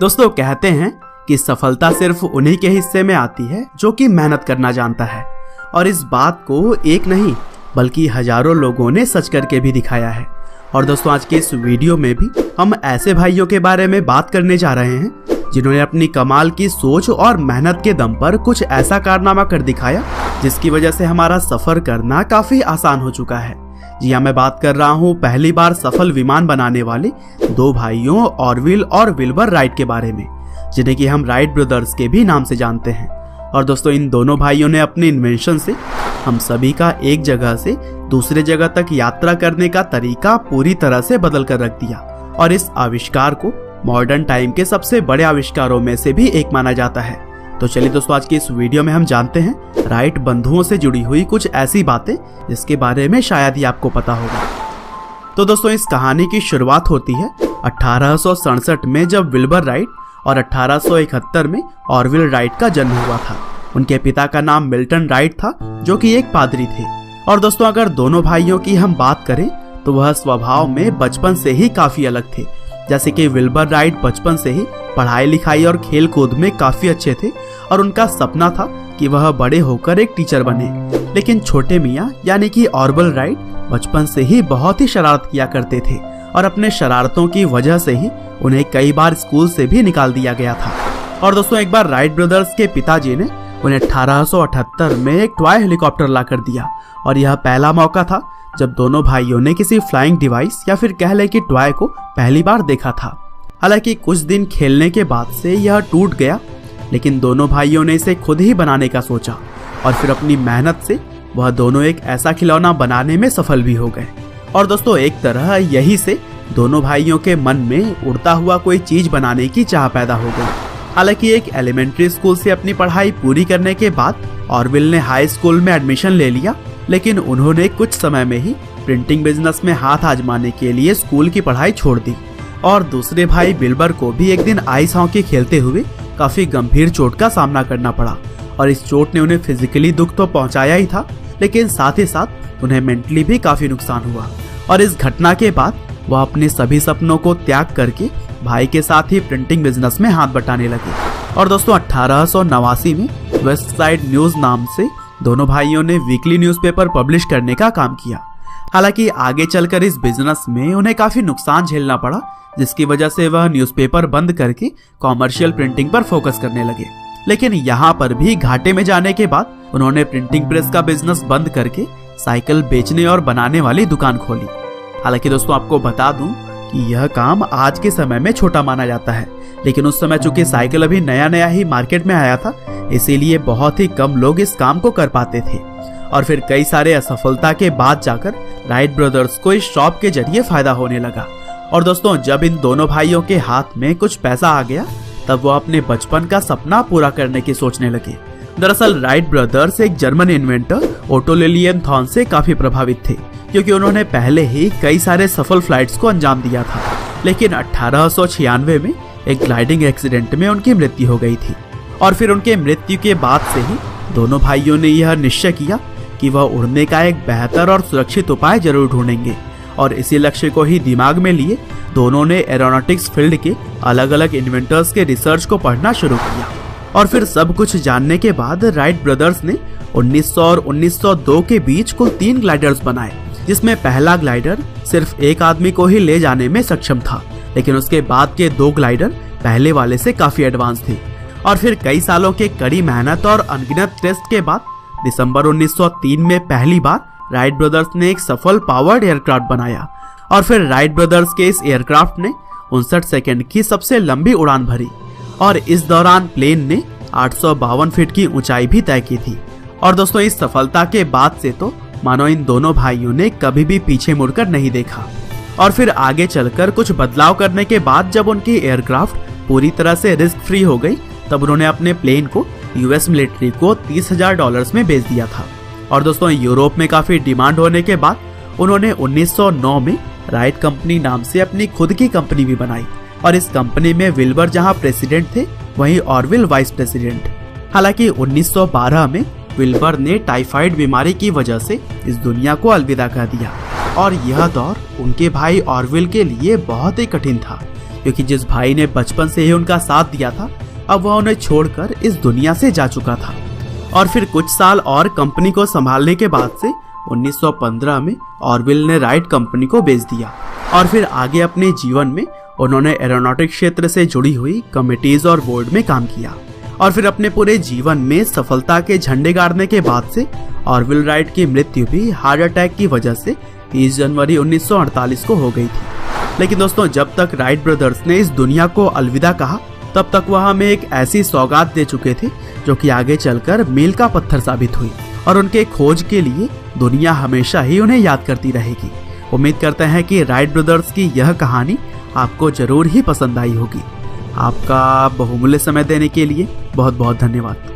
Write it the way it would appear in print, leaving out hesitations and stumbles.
दोस्तों कहते हैं कि सफलता सिर्फ उन्हीं के हिस्से में आती है जो कि मेहनत करना जानता है, और इस बात को एक नहीं बल्कि हजारों लोगों ने सच करके भी दिखाया है। और दोस्तों आज के इस वीडियो में भी हम ऐसे भाइयों के बारे में बात करने जा रहे हैं जिन्होंने अपनी कमाल की सोच और मेहनत के दम पर कुछ ऐसा कारनामा कर दिखाया जिसकी वजह से हमारा सफर करना काफी आसान हो चुका है। जी हाँ, मैं बात कर रहा हूँ पहली बार सफल विमान बनाने वाले दो भाइयों ऑरविल और विल्बर राइट के बारे में, जिन्हें कि हम राइट ब्रदर्स के भी नाम से जानते हैं। और दोस्तों इन दोनों भाइयों ने अपने इन्वेंशन से हम सभी का एक जगह से दूसरे जगह तक यात्रा करने का तरीका पूरी तरह से बदल कर रख दिया, और इस आविष्कार को मॉडर्न टाइम के सबसे बड़े आविष्कारों में से भी एक माना जाता है। तो चलिए दोस्तों आज की इस वीडियो में हम जानते हैं राइट बंधुओं से जुड़ी हुई कुछ ऐसी बातें जिसके बारे में शायद ही आपको पता होगा। तो दोस्तों इस कहानी की शुरुआत होती है 1867 में, जब विल्बर राइट और 1871 में ऑरविल राइट का जन्म हुआ था। उनके पिता का नाम मिल्टन राइट था जो कि एक पादरी थे। और दोस्तों अगर दोनों भाइयों की हम बात करें तो वह स्वभाव में बचपन से ही काफी अलग थे। जैसे कि विल्बर राइट बचपन से ही पढ़ाई लिखाई और खेल कूद में काफी अच्छे थे और उनका सपना था कि वह बड़े होकर एक टीचर बने। लेकिन छोटे मियाँ यानी कि ऑरविल राइट बचपन से ही बहुत ही शरारत किया करते थे और अपने शरारतों की वजह से ही उन्हें कई बार स्कूल से भी निकाल दिया गया था। और दोस्तों एक बार राइट ब्रदर्स के पिताजी ने उन्हें 1878 में एक टॉय हेलीकॉप्टर ला कर दिया, और यह पहला मौका था जब दोनों भाइयों ने किसी फ्लाइंग डिवाइस या फिर कह ले कि टॉय को पहली बार देखा था। हालांकि कुछ दिन खेलने के बाद से यह टूट गया, लेकिन दोनों भाइयों ने इसे खुद ही बनाने का सोचा और फिर अपनी मेहनत से वह दोनों एक ऐसा खिलौना बनाने में सफल भी हो गए। और दोस्तों एक तरह यही से दोनों भाइयों के मन में उड़ता हुआ कोई चीज बनाने की चाह पैदा हो गई। हालांकि एक एलिमेंट्री स्कूल से अपनी पढ़ाई पूरी करने के बाद ऑरविल ने हाई स्कूल में एडमिशन ले लिया, लेकिन उन्होंने कुछ समय में ही प्रिंटिंग बिजनेस में हाथ आजमाने के लिए स्कूल की पढ़ाई छोड़ दी। और दूसरे भाई विल्बर को भी एक दिन आइस हॉकी खेलते हुए काफी गंभीर चोट का सामना करना पड़ा, और इस चोट ने उन्हें फिजिकली दुख तो पहुंचाया ही था, लेकिन साथ ही साथ उन्हें मेंटली भी काफी नुकसान हुआ। और इस घटना के बाद वह अपने सभी सपनों को त्याग करके भाई के साथ ही प्रिंटिंग बिजनेस में हाथ बटाने लगे। और दोस्तों 1889 में वेस्ट साइड न्यूज नाम से दोनों भाइयों ने वीकली न्यूज़पेपर पब्लिश करने का काम किया। हालांकि आगे चलकर इस बिजनेस में उन्हें काफी नुकसान झेलना पड़ा, जिसकी वजह से वह न्यूज़पेपर बंद करके कॉमर्शियल प्रिंटिंग पर फोकस करने लगे। लेकिन यहाँ पर भी घाटे में जाने के बाद उन्होंने प्रिंटिंग प्रेस का बिजनेस बंद करके साइकिल बेचने और बनाने वाली दुकान खोली। हालांकि दोस्तों आपको बता दूं कि यह काम आज के समय में छोटा माना जाता है, लेकिन उस समय चूंकि साइकिल अभी नया नया ही मार्केट में आया था, इसीलिए बहुत ही कम लोग इस काम को कर पाते थे। और फिर कई सारे असफलता के बाद जाकर राइट ब्रदर्स को इस शॉप के जरिए फायदा होने लगा। और दोस्तों जब इन दोनों भाइयों के हाथ में कुछ पैसा आ गया तब वो अपने बचपन का सपना पूरा करने की सोचने लगे। दरअसल राइट ब्रदर्स एक जर्मन इन्वेंटर ओटो लिलियनथॉन से काफी प्रभावित थे, क्योंकि उन्होंने पहले ही कई सारे सफल फ्लाइट्स को अंजाम दिया था। लेकिन 1896 में एक ग्लाइडिंग एक्सीडेंट में उनकी मृत्यु हो गई थी, और फिर उनके मृत्यु के बाद से ही दोनों भाइयों ने यह निश्चय किया कि वह उड़ने का एक बेहतर और सुरक्षित उपाय जरूर ढूंढेंगे। और इसी लक्ष्य को ही दिमाग में लिए दोनों ने एरोनॉटिक्स फील्ड के अलग अलग इन्वेंटर्स के रिसर्च को पढ़ना शुरू किया। और फिर सब कुछ जानने के बाद राइट ब्रदर्स ने 1900 और 1902 के बीच कुल 3 ग्लाइडर्स बनाए, जिसमें पहला ग्लाइडर सिर्फ एक आदमी को ही ले जाने में सक्षम था, लेकिन उसके बाद के 2 ग्लाइडर पहले वाले से काफी एडवांस थे। और फिर कई सालों के कड़ी मेहनत और अनगिनत टेस्ट के बाद दिसंबर 1903 में पहली बार राइट ब्रदर्स ने एक सफल पावर्ड एयरक्राफ्ट बनाया। और फिर राइट ब्रदर्स के इस एयरक्राफ्ट ने 59 सेकंड की सबसे लंबी उड़ान भरी, और इस दौरान प्लेन ने 852 फीट की ऊंचाई भी तय की थी। और दोस्तों इस सफलता के बाद से तो मानो इन दोनों भाइयों ने कभी भी पीछे मुड़कर नहीं देखा। और फिर आगे चलकर कुछ बदलाव करने के बाद जब उनकी एयरक्राफ्ट पूरी तरह से रिस्क फ्री हो गई, तब उन्होंने अपने प्लेन को यूएस मिलिट्री को $30,000 में बेच दिया था। और दोस्तों यूरोप में काफी डिमांड होने के बाद उन्होंने 1909 में राइट कंपनी नाम से अपनी खुद की कंपनी भी बनाई, और इस कंपनी में विल्बर जहां प्रेसिडेंट थे वहीं ऑरविल वाइस प्रेसिडेंट। हालांकि 1912 में विल्बर ने टाइफाइड बीमारी की वजह से इस दुनिया को अलविदा कह दिया, और यह दौर उनके भाई ऑरविल के लिए बहुत ही कठिन था, क्योंकि जिस भाई ने बचपन से ही उनका साथ दिया था अब वह उन्हें छोड़कर इस दुनिया से जा चुका था। और फिर कुछ साल और कंपनी को संभालने के बाद से 1915 में ऑरविल ने राइट कंपनी को बेच दिया और फिर आगे अपने जीवन में उन्होंने एरोनॉटिक क्षेत्र से जुड़ी हुई कमिटीज और बोर्ड में काम किया। और फिर अपने पूरे जीवन में सफलता के झंडे गाड़ने के बाद से ऑरविल राइट की मृत्यु भी हार्ट अटैक की वजह से 30 जनवरी 1948 को हो गई थी। लेकिन दोस्तों, जब तक राइट ब्रदर्स ने इस दुनिया को अलविदा कहा तब तक वह हमें एक ऐसी सौगात दे चुके थे जो कि आगे चलकर मील का पत्थर साबित हुई और उनके खोज के लिए दुनिया हमेशा ही उन्हें याद करती रहेगी। उम्मीद करते हैं कि राइट ब्रदर्स की यह कहानी आपको जरूर ही पसंद आई होगी। आपका बहुमूल्य समय देने के लिए बहुत बहुत धन्यवाद।